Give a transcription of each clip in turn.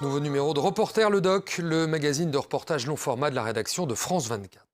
Nouveau numéro de Reporter le Doc, le magazine de reportage long format de la rédaction de France 24.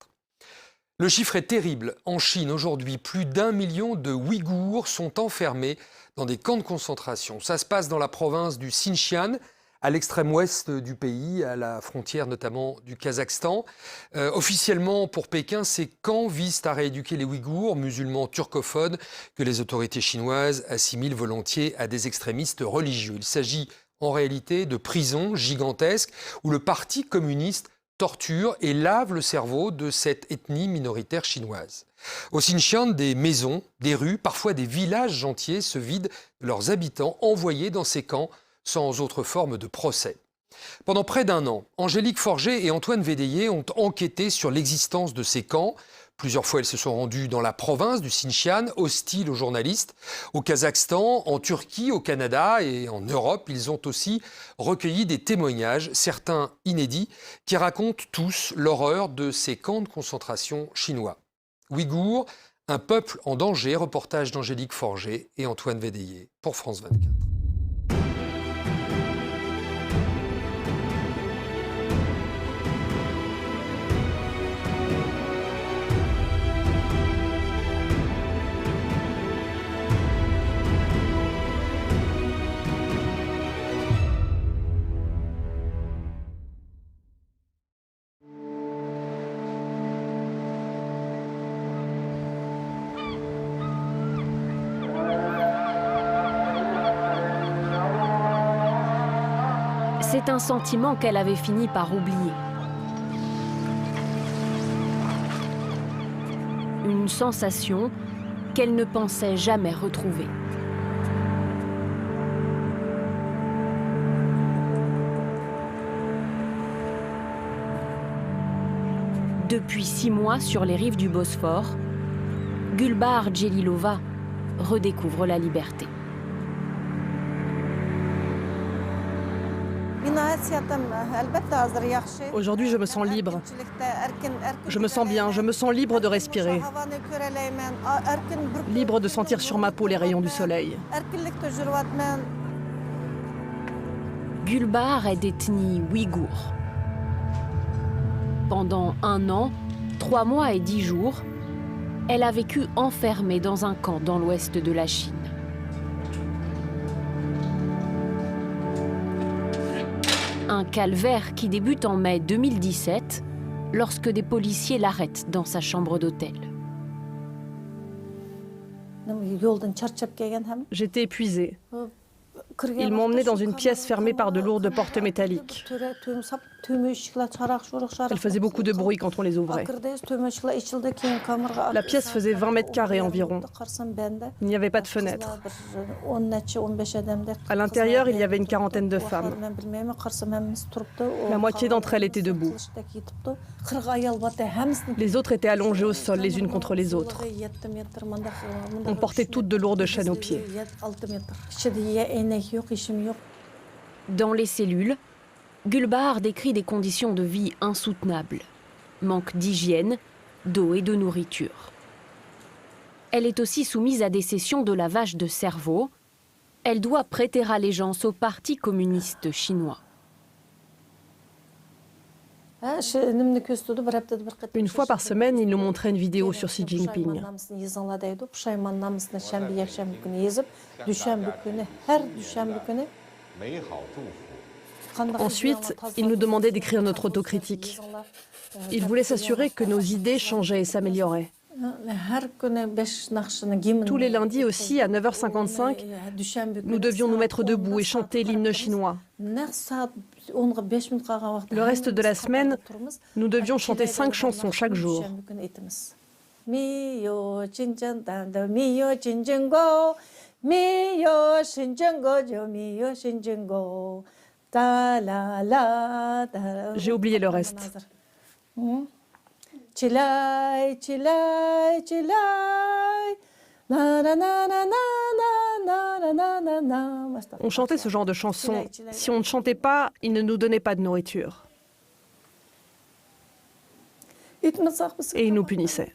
Le chiffre est terrible. En Chine, aujourd'hui, plus d'1 million de Ouïghours sont enfermés dans des camps de concentration. Ça se passe dans la province du Xinjiang, à l'extrême ouest du pays, à la frontière notamment du Kazakhstan. Officiellement, pour Pékin, ces camps visent à rééduquer les Ouïghours, musulmans turcophones, que les autorités chinoises assimilent volontiers à des extrémistes religieux. Il s'agit en réalité de prisons gigantesques où le Parti communiste torture et lave le cerveau de cette ethnie minoritaire chinoise. Au Xinjiang, des maisons, des rues, parfois des villages entiers se vident de leurs habitants envoyés dans ces camps sans autre forme de procès. Pendant près d'1 an, Angélique Forget et Antoine Védéier ont enquêté sur l'existence de ces camps. Plusieurs fois, elles se sont rendues dans la province du Xinjiang, hostiles aux journalistes. Au Kazakhstan, en Turquie, au Canada et en Europe, ils ont aussi recueilli des témoignages, certains inédits, qui racontent tous l'horreur de ces camps de concentration chinois. Ouïghours, un peuple en danger, reportage d'Angélique Forget et Antoine Védéier pour France 24. C'est un sentiment qu'elle avait fini par oublier. Une sensation qu'elle ne pensait jamais retrouver. Depuis 6 mois sur les rives du Bosphore, Gulbahar Celilova redécouvre la liberté. Aujourd'hui, je me sens libre. Je me sens bien, je me sens libre de respirer. Libre de sentir sur ma peau les rayons du soleil. Gulbahar est d'ethnie ouïghour. Pendant 1 an, 3 mois et 10 jours, elle a vécu enfermée dans un camp dans l'ouest de la Chine. Un calvaire qui débute en mai 2017, lorsque des policiers l'arrêtent dans sa chambre d'hôtel. J'étais épuisée. Ils m'ont emmenée dans une pièce fermée par de lourdes portes métalliques. Elles faisaient beaucoup de bruit quand on les ouvrait. La pièce faisait 20 mètres carrés environ. Il n'y avait pas de fenêtre. À l'intérieur, il y avait une quarantaine de femmes. La moitié d'entre elles étaient debout. Les autres étaient allongées au sol, les unes contre les autres. On portait toutes de lourdes chaînes aux pieds. Dans les cellules, Gulbahar décrit des conditions de vie insoutenables. Manque d'hygiène, d'eau et de nourriture. Elle est aussi soumise à des sessions de lavage de cerveau. Elle doit prêter allégeance au Parti communiste chinois. Une fois par semaine, il nous montrait une vidéo sur Xi Jinping. Ensuite, il nous demandait d'écrire notre autocritique. Il voulait s'assurer que nos idées changeaient et s'amélioraient. Tous les lundis aussi, à 9h55, nous devions nous mettre debout et chanter l'hymne chinois. Le reste de la semaine, nous devions chanter 5 chansons chaque jour. J'ai oublié le reste. On chantait ce genre de chansons. Si on ne chantait pas, ils ne nous donnaient pas de nourriture. Et ils nous punissaient.